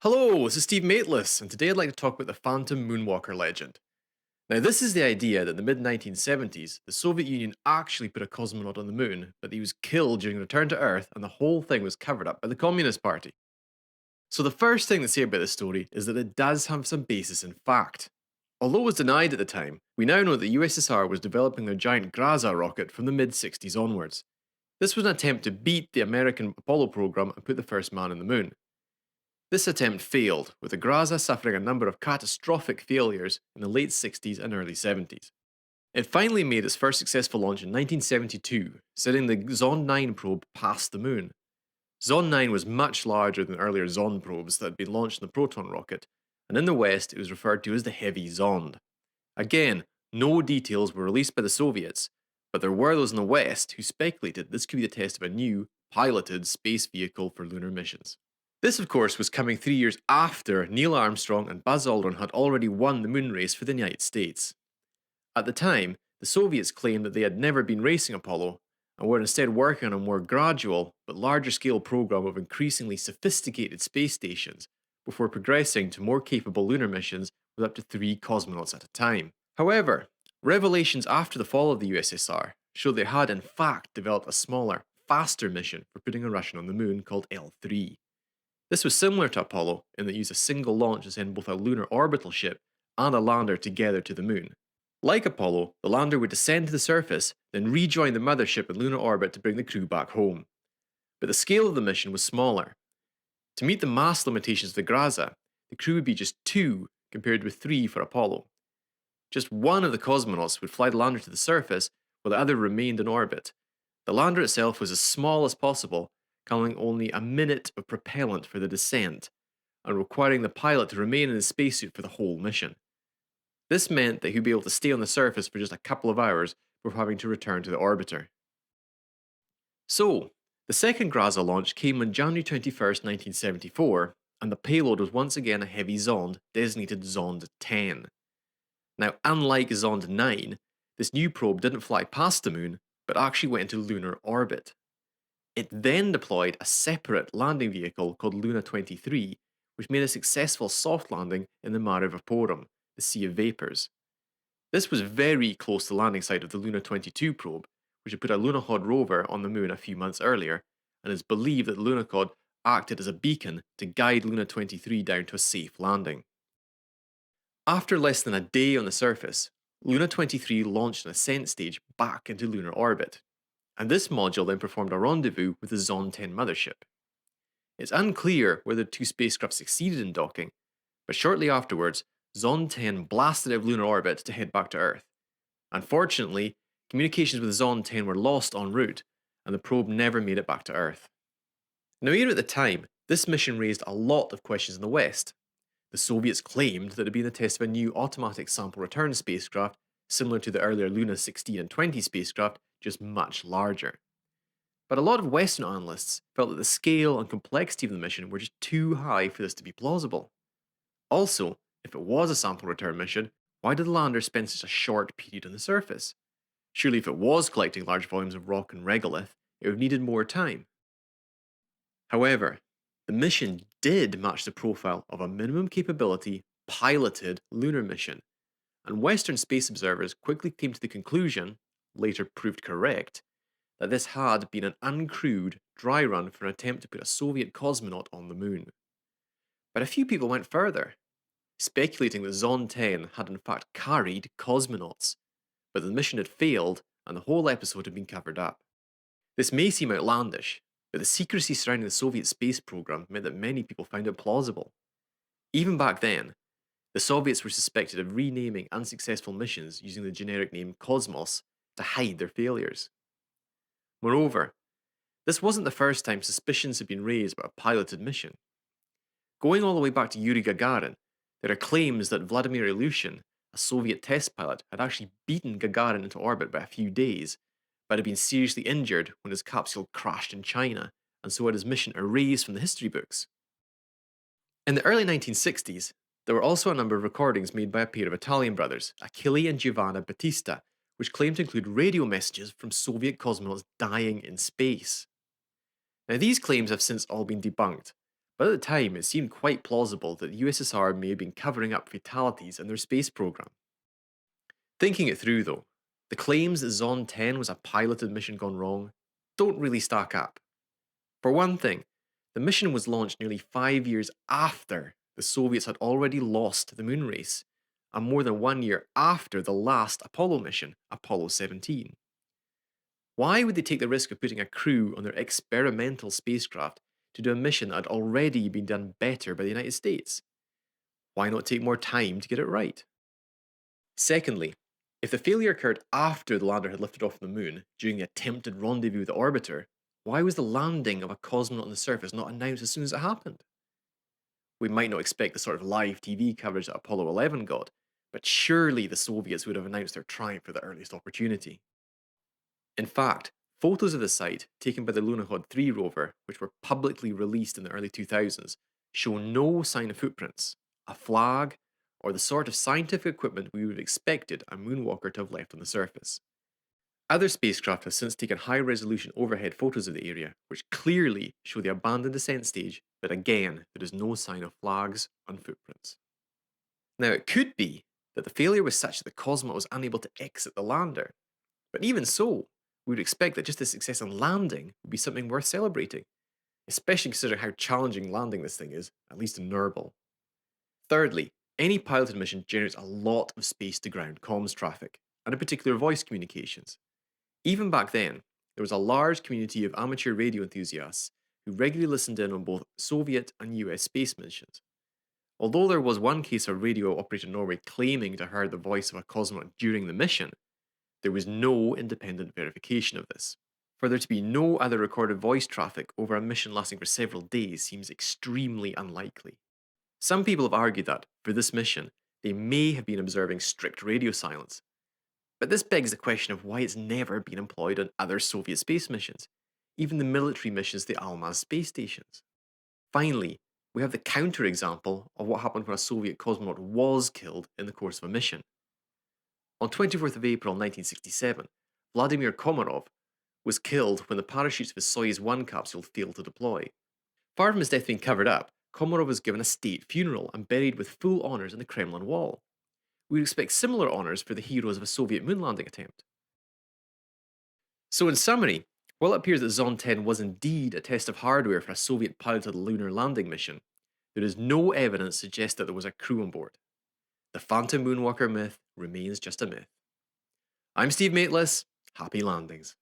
Hello, this is Steve Maitlis, and today I'd like to talk about the Phantom Moonwalker legend. Now, this is the idea that in the mid 1970s, the Soviet Union actually put a cosmonaut on the moon, but he was killed during a return to Earth, and the whole thing was covered up by the Communist Party. So, the first thing to say about this story is that it does have some basis in fact. Although it was denied at the time, we now know that the USSR was developing their giant Graza rocket from the mid 60s onwards. This was an attempt to beat the American Apollo program and put the first man on the moon. This attempt failed, with the Graza suffering a number of catastrophic failures in the late 60s and early 70s. It finally made its first successful launch in 1972, sending the Zond 9 probe past the moon. Zond 9 was much larger than earlier Zond probes that had been launched in the Proton rocket, and in the West it was referred to as the Heavy Zond. Again, no details were released by the Soviets, but there were those in the West who speculated this could be the test of a new, piloted space vehicle for lunar missions. This, of course, was coming 3 years after Neil Armstrong and Buzz Aldrin had already won the moon race for the United States. At the time, the Soviets claimed that they had never been racing Apollo and were instead working on a more gradual but larger scale program of increasingly sophisticated space stations before progressing to more capable lunar missions with up to 3 cosmonauts at a time. However, revelations after the fall of the USSR showed they had in fact developed a smaller, faster mission for putting a Russian on the moon called L3. This was similar to Apollo in that it used a single launch to send both a lunar orbital ship and a lander together to the moon. Like Apollo, the lander would descend to the surface, then rejoin the mothership in lunar orbit to bring the crew back home. But the scale of the mission was smaller. To meet the mass limitations of the Graza, the crew would be just 2 compared with 3 for Apollo. Just one of the cosmonauts would fly the lander to the surface while the other remained in orbit. The lander itself was as small as possible, carrying only a minute of propellant for the descent, and requiring the pilot to remain in his spacesuit for the whole mission. This meant that he'd be able to stay on the surface for just a couple of hours before having to return to the orbiter. So, the second Graza launch came on January 21st, 1974, and the payload was once again a heavy Zond designated Zond 10. Now, unlike Zond 9, this new probe didn't fly past the moon, but actually went into lunar orbit. It then deployed a separate landing vehicle called Luna 23, which made a successful soft landing in the Mare Vaporum, the Sea of Vapors. This was very close to the landing site of the Luna 22 probe, which had put a Lunokhod rover on the moon a few months earlier, and it's believed that the Lunokhod acted as a beacon to guide Luna 23 down to a safe landing. After less than a day on the surface, Luna 23 launched an ascent stage back into lunar orbit, and this module then performed a rendezvous with the Zond 10 mothership. It's unclear whether the 2 spacecraft succeeded in docking, but shortly afterwards, Zond 10 blasted out of lunar orbit to head back to Earth. Unfortunately, communications with Zond 10 were lost en route, and the probe never made it back to Earth. Now, even at the time, this mission raised a lot of questions in the West. The Soviets claimed that it had been the test of a new automatic sample return spacecraft, similar to the earlier Luna 16 and 20 spacecraft, just much larger. But a lot of Western analysts felt that the scale and complexity of the mission were just too high for this to be plausible. Also, if it was a sample return mission, why did the lander spend such a short period on the surface? Surely if it was collecting large volumes of rock and regolith, it would have needed more time. However, the mission did match the profile of a minimum capability, piloted lunar mission, and Western space observers quickly came to the conclusion, later proved correct, that this had been an uncrewed dry run for an attempt to put a Soviet cosmonaut on the moon. But a few people went further, speculating that Zond 10 had in fact carried cosmonauts, but the mission had failed and the whole episode had been covered up. This may seem outlandish, but the secrecy surrounding the Soviet space program meant that many people found it plausible. Even back then, the Soviets were suspected of renaming unsuccessful missions using the generic name Cosmos to hide their failures. Moreover, this wasn't the first time suspicions had been raised about a piloted mission. Going all the way back to Yuri Gagarin, there are claims that Vladimir Ilyushin, a Soviet test pilot, had actually beaten Gagarin into orbit by a few days, but had been seriously injured when his capsule crashed in China, and so had his mission erased from the history books. In the early 1960s, there were also a number of recordings made by a pair of Italian brothers, Achille and Giovanna Battista, which claimed to include radio messages from Soviet cosmonauts dying in space. Now, these claims have since all been debunked, But at the time, it seemed quite plausible that the USSR may have been covering up fatalities in their space program. Thinking it through, though, the claims that Zond 10 was a piloted mission gone wrong don't really stack up. For one thing, the mission was launched nearly 5 years after the Soviets had already lost the moon race, and more than 1 year after the last Apollo mission, Apollo 17. Why would they take the risk of putting a crew on their experimental spacecraft to do a mission that had already been done better by the United States? Why not take more time to get it right? Secondly, if the failure occurred after the lander had lifted off the moon during the attempted rendezvous with the orbiter, why was the landing of a cosmonaut on the surface not announced as soon as it happened? We might not expect the sort of live TV coverage that Apollo 11 got, but surely the Soviets would have announced their triumph at the earliest opportunity. In fact, photos of the site taken by the Lunar 3 rover, which were publicly released in the early 2000s, show no sign of footprints, a flag, or the sort of scientific equipment we would have expected a moonwalker to have left on the surface. Other spacecraft have since taken high resolution overhead photos of the area, which clearly show the abandoned descent stage, but again, there is no sign of flags and footprints. Now, it could be that the failure was such that the cosmonaut was unable to exit the lander, but even so, we would expect that just the success in landing would be something worth celebrating, especially considering how challenging landing this thing is, at least in Nurble. Thirdly, any piloted mission generates a lot of space to ground comms traffic, and in particular voice communications. Even back then, there was a large community of amateur radio enthusiasts who regularly listened in on both Soviet and US space missions. Although there was one case of a radio operator in Norway claiming to have heard the voice of a cosmonaut during the mission, there was no independent verification of this. For there to be no other recorded voice traffic over a mission lasting for several days seems extremely unlikely. Some people have argued that, for this mission, they may have been observing strict radio silence. But this begs the question of why it's never been employed on other Soviet space missions, even the military missions to the Almaz space stations. Finally, we have the counterexample of what happened when a Soviet cosmonaut was killed in the course of a mission. On 24th of April 1967, Vladimir Komarov was killed when the parachutes of his Soyuz 1 capsule failed to deploy. Far from his death being covered up, Komarov was given a state funeral and buried with full honours in the Kremlin wall. We would expect similar honours for the heroes of a Soviet moon landing attempt. So, in summary, while it appears that Zond 10 was indeed a test of hardware for a Soviet piloted lunar landing mission, there is no evidence to suggest that there was a crew on board. The Phantom Moonwalker myth remains just a myth. I'm Steve Maitlis. Happy landings.